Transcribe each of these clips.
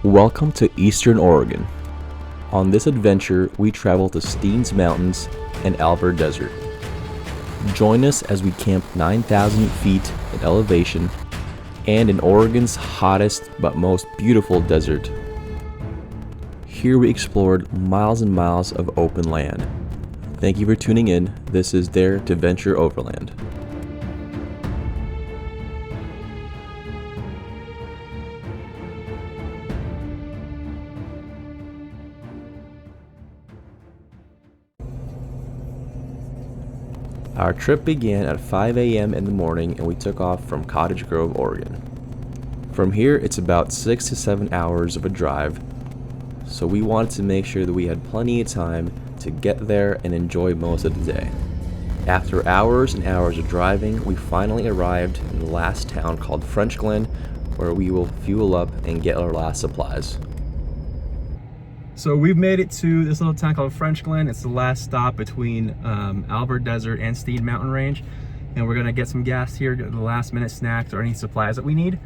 Welcome to Eastern Oregon. On this adventure, we travel to Steens Mountains and Alvord Desert. Join us as we camp 9,000 feet in elevation and in Oregon's hottest but most beautiful desert. Here we explored miles and miles of open land. Thank you for tuning in. This is Dare to Venture Overland. Our trip began at 5 a.m. in the morning and we took off from Cottage Grove, Oregon. From here, it's about 6 to 7 hours of a drive, so we wanted to make sure that we had plenty of time to get there and enjoy most of the day. After hours and hours of driving, we finally arrived in the last town called French Glen, where we will fuel up and get our last supplies. So we've made it to this little town called French Glen. It's the last stop between Alvord Desert and Steens Mountain Range. And we're gonna get some gas here, get the last minute snacks or any supplies that we need.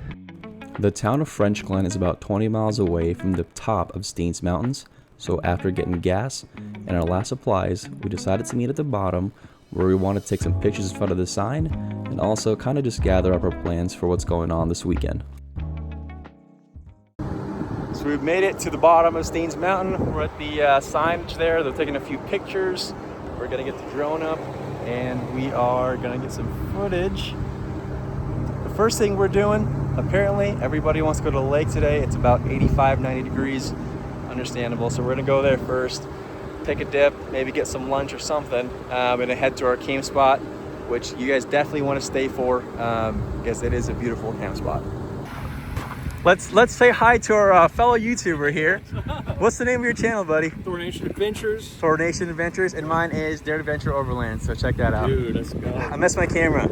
The town of French Glen is about 20 miles away from the top of Steens Mountains. So after getting gas and our last supplies, we decided to meet at the bottom where we want to take some pictures in front of the sign and also kind of just gather up our plans for what's going on this weekend. So we've made it to the bottom of Steens Mountain. We're at the signage there. They're taking a few pictures. We're gonna get the drone up and we are gonna get some footage. The first thing we're doing, apparently everybody wants to go to the lake today. It's about 85, 90 degrees, understandable. So we're gonna go there first, take a dip, maybe get some lunch or something, and then head to our camp spot, which you guys definitely wanna stay for because it is a beautiful camp spot. Let's say hi to our fellow YouTuber here. What's the name of your channel, buddy? Tornation Adventures. Tornation Adventures, and mine is Dare to Venture Overland, so check that out. Dude, let's go. I missed my camera.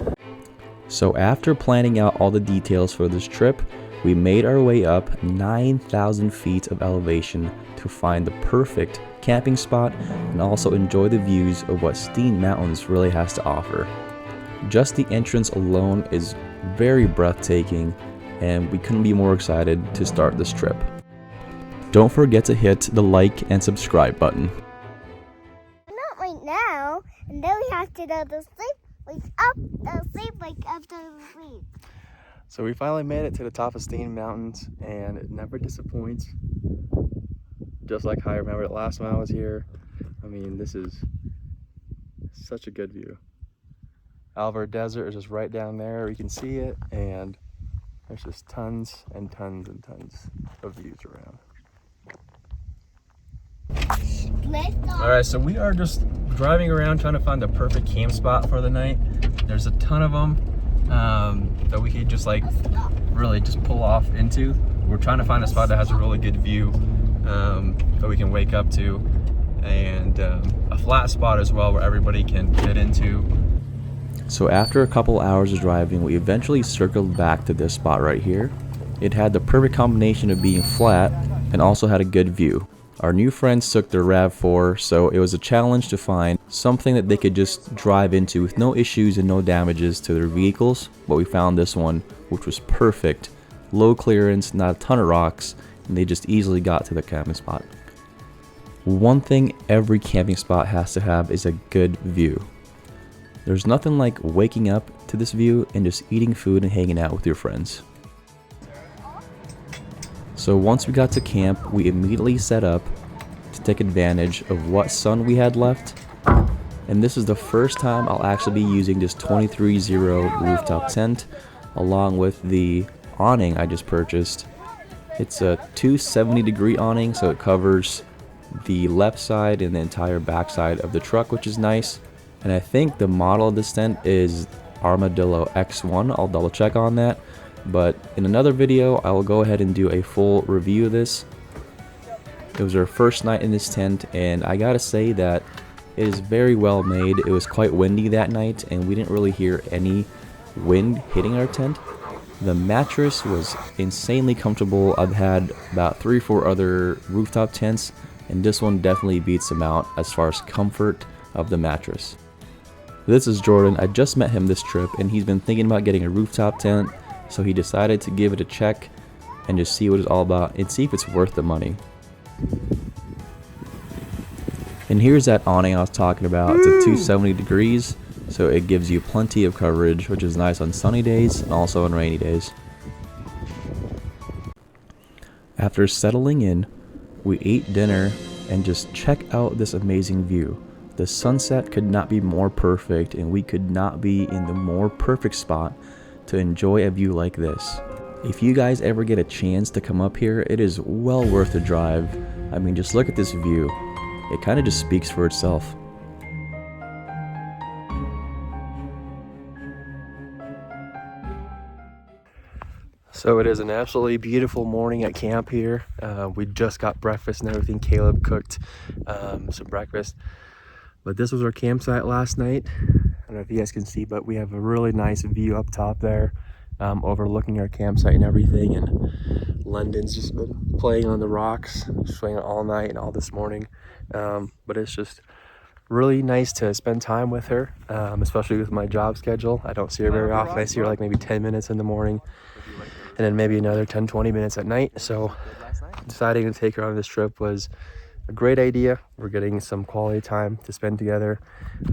So after planning out all the details for this trip, we made our way up 9,000 feet of elevation to find the perfect camping spot and also enjoy the views of what Steens Mountains really has to offer. Just the entrance alone is very breathtaking, and we couldn't be more excited to start this trip. Don't forget to hit the like and subscribe button. Not right now, and then we have to go to sleep, wake up, after the sleep. So we finally made it to the top of Steens Mountains, and it never disappoints. Just like how I remember it last time I was here. I mean, this is such a good view. Alvord Desert is just right down there. You can see it, and there's just tons and tons and tons of views around. Alright, so we are just driving around trying to find the perfect camp spot for the night. There's a ton of them that we could just really just pull off into. We're trying to find a spot that has a really good view that we can wake up to, and a flat spot as well where everybody can fit into. So after a couple hours of driving, we eventually circled back to this spot right here. It had the perfect combination of being flat and also had a good view. Our new friends took their RAV4, so it was a challenge to find something that they could just drive into with no issues and no damages to their vehicles, but we found this one, which was perfect. Low clearance, not a ton of rocks, and they just easily got to the camping spot. One thing every camping spot has to have is a good view. There's nothing like waking up to this view and just eating food and hanging out with your friends. So once we got to camp, we immediately set up to take advantage of what sun we had left. And this is the first time I'll actually be using this 23-0 rooftop tent along with the awning I just purchased. It's a 270-degree awning, so it covers the left side and the entire back side of the truck, which is nice. And I think the model of this tent is Armadillo X1. I'll double check on that. But in another video, I will go ahead and do a full review of this. It was our first night in this tent, and I gotta say that it is very well made. It was quite windy that night, and we didn't really hear any wind hitting our tent. The mattress was insanely comfortable. I've had about 3 or 4 other rooftop tents, and this one definitely beats them out as far as comfort of the mattress. This is Jordan. I just met him this trip, and he's been thinking about getting a rooftop tent, so he decided to give it a check, and just see what it's all about and see if it's worth the money. And here's that awning I was talking about. It's at 270 degrees, so it gives you plenty of coverage, which is nice on sunny days and also on rainy days. After settling in, we ate dinner and just check out this amazing view. The sunset could not be more perfect, and we could not be in the more perfect spot to enjoy a view like this. If you guys ever get a chance to come up here, it is well worth the drive. I mean, just look at this view. It kind of just speaks for itself. So it is an absolutely beautiful morning at camp here. We just got breakfast and everything. Caleb cooked some breakfast. But this was our campsite last night. I don't know if you guys can see, but we have a really nice view up top there, overlooking our campsite and everything. And London's just been playing on the rocks, swinging all night and all this morning. But it's just really nice to spend time with her, especially with my job schedule. I don't see her very often. I see her like maybe 10 minutes in the morning, and then maybe another 10-20 minutes at night. So deciding to take her on this trip was a great idea. We're getting some quality time to spend together.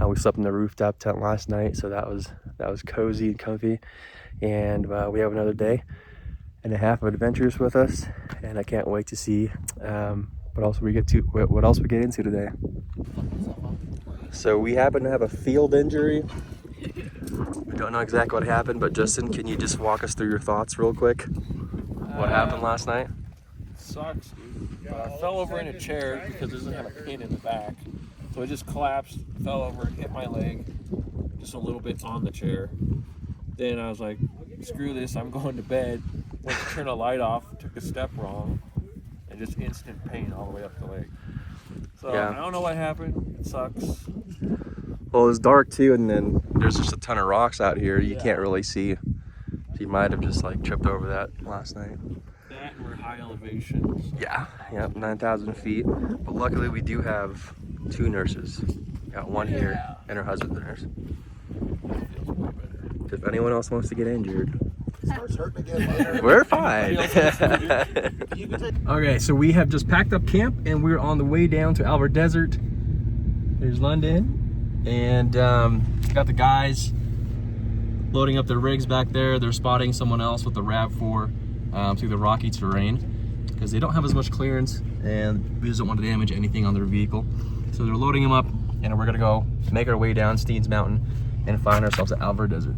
We slept in the rooftop tent last night, so that was cozy and comfy. And we have another day and a half of adventures with us, and I can't wait to see what else we get into today. So we happen to have a field injury. We don't know exactly what happened, but Justin, can you just walk us through your thoughts real quick? What happened last night? Sucks, dude. I fell over in a chair because it doesn't have a pin in the back. So I just collapsed, fell over, hit my leg just a little bit on the chair. Then I was like, screw this, I'm going to bed. Went to turn a light off, took a step wrong, and just instant pain all the way up the leg. So Yeah. I don't know what happened. It sucks. Well, it was dark too, and then there's just a ton of rocks out here. You can't really see. So you might have just like tripped over that last night. That and we're high elevations. Yeah, 9,000 feet. But luckily we do have 2 nurses. We got one here, and her husband's a nurse. Feels way better. If anyone else wants to get injured, Starts hurting again later. we're fine. Okay, so we have just packed up camp, and we're on the way down to Alvord Desert. There's London, and got the guys loading up their rigs back there. They're spotting someone else with the RAV4 through the rocky terrain because they don't have as much clearance, and we just don't want to damage anything on their vehicle. So they're loading them up, and we're gonna go make our way down Steens Mountain and find ourselves at Alvord Desert.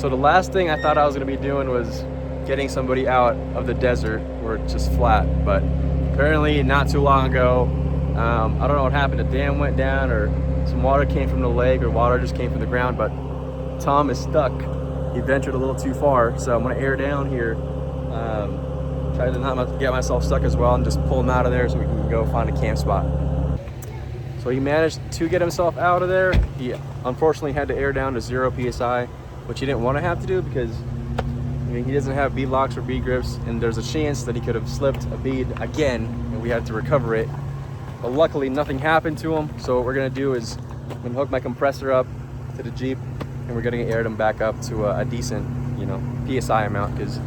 So the last thing I thought I was gonna be doing was getting somebody out of the desert where it's just flat, but apparently not too long ago, I don't know what happened, a dam went down or some water came from the lake or water just came from the ground, but Tom is stuck. He ventured a little too far, so I'm gonna air down here, try to not get myself stuck as well and just pull him out of there so we can go find a camp spot. So he managed to get himself out of there. He unfortunately had to air down to 0 PSI, which he didn't want to have to do because he doesn't have bead locks or bead grips, and there's a chance that he could have slipped a bead again and we had to recover it. But luckily nothing happened to him. So what we're gonna do is I'm gonna hook my compressor up to the Jeep and we're gonna air them back up to a decent, PSI amount, because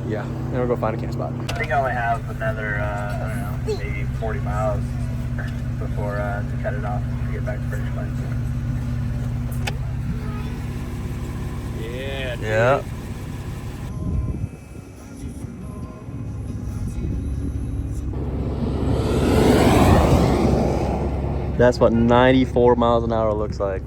yeah, then we'll go find a camp spot. I think I only have another, I don't know, maybe 40 miles before to cut it off to get back to British Columbia. Yeah. Yeah. That's what 94 miles an hour looks like.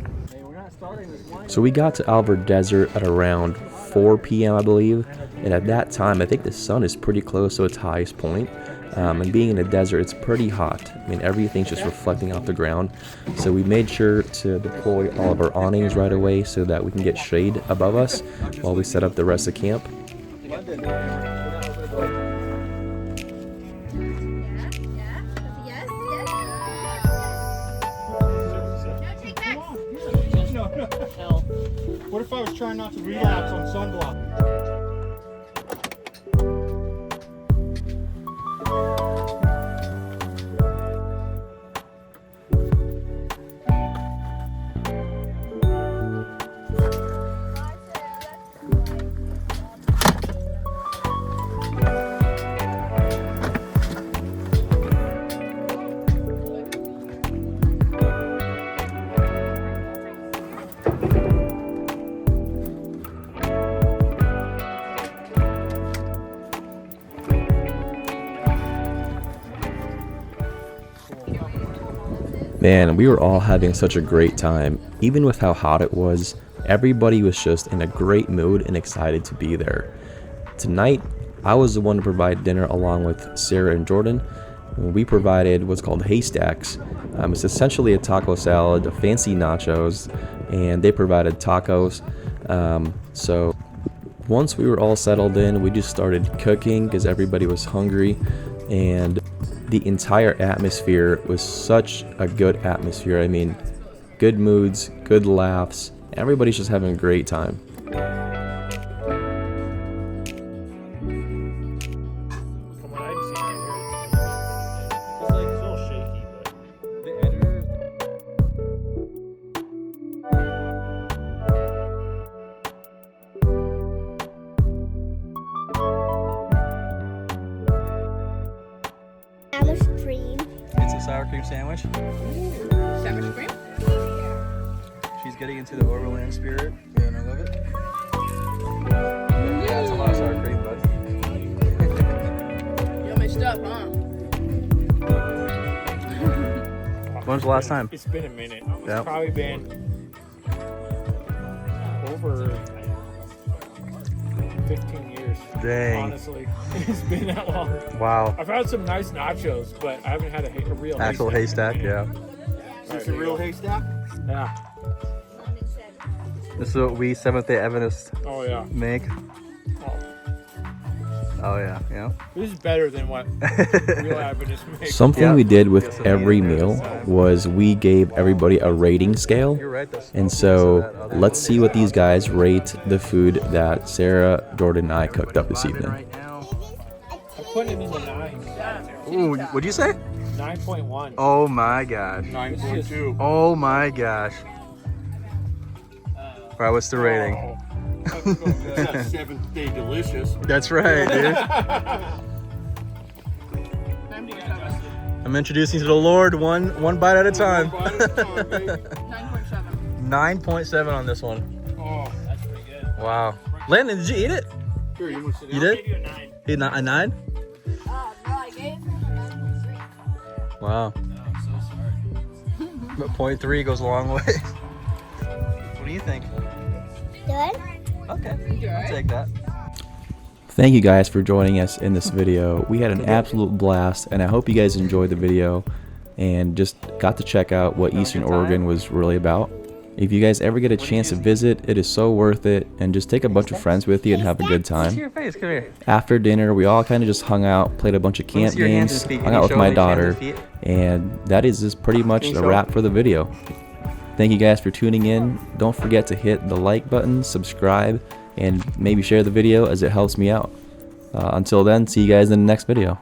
So we got to Alvord Desert at around 4 p.m. I believe, and at that time I think the sun is pretty close to its highest point. And being in the desert, it's pretty hot. I mean, everything's just reflecting off the ground. So we made sure to deploy all of our awnings right away so that we can get shade above us while we set up the rest of camp. What if I was trying not to relapse on sunblock? Man, we were all having such a great time. Even with how hot it was, everybody was just in a great mood and excited to be there. Tonight, I was the one to provide dinner along with Sarah and Jordan. We provided what's called haystacks. It's essentially a taco salad, fancy nachos, and they provided tacos. So once we were all settled in, we just started cooking because everybody was hungry, and the entire atmosphere was such a good atmosphere. I mean, good moods, good laughs. Everybody's just having a great time. It's a sour cream sandwich. Sandwich cream? She's getting into the overland spirit, and I love it. Yeah, it's a lot of sour cream, bud. Yummy stuff, huh? When's the last time? It's been a minute. It's Yep. probably been over 15 years. Dang. Honestly, it's been that long. Wow. I've had some nice nachos, but I haven't had a real Actual haystack, yeah. Is this a real haystack? Yeah. This is what we Seventh-day Adventists Oh yeah. make. Oh, Oh yeah, yeah. this is better than what real Adventists make. Something Yeah. we did with every meal was we gave everybody a rating scale. You're right. And so let's see what these guys rate the food that Sarah, Jordan, and I cooked up this evening. Right now. I put it in the 9. Ooh, what'd you say? 9.1. Oh my gosh. 9.2. Oh my gosh. Alright, what's the rating? Oh. Seventh Day Delicious. That's right, dude. I'm introducing you to the Lord one bite at a time. 9.7 on this one. Oh, That's pretty good. Wow. Landon, did you eat it? here, you want to sit You down? did? You ate a 9? No, I gave him a 9.3. Wow. No, I'm so sorry. But 0.3 goes a long way. What do do you think? Good. Okay, I'll take that. Thank you guys for joining us in this video. We had an absolute blast, and I hope you guys enjoyed the video and just got to check out what Eastern Oregon was really about. If you guys ever get a chance to visit, it is so worth it, and just take a bunch of friends with you and have a good time. Your face, come here. After dinner, we all kind of just hung out, played a bunch of camp games, hung out with my daughter, and that is just pretty much a wrap for the video. Thank you guys for tuning in. Don't forget to hit the like button, subscribe, and maybe share the video as it helps me out. Until then, see you guys in the next video.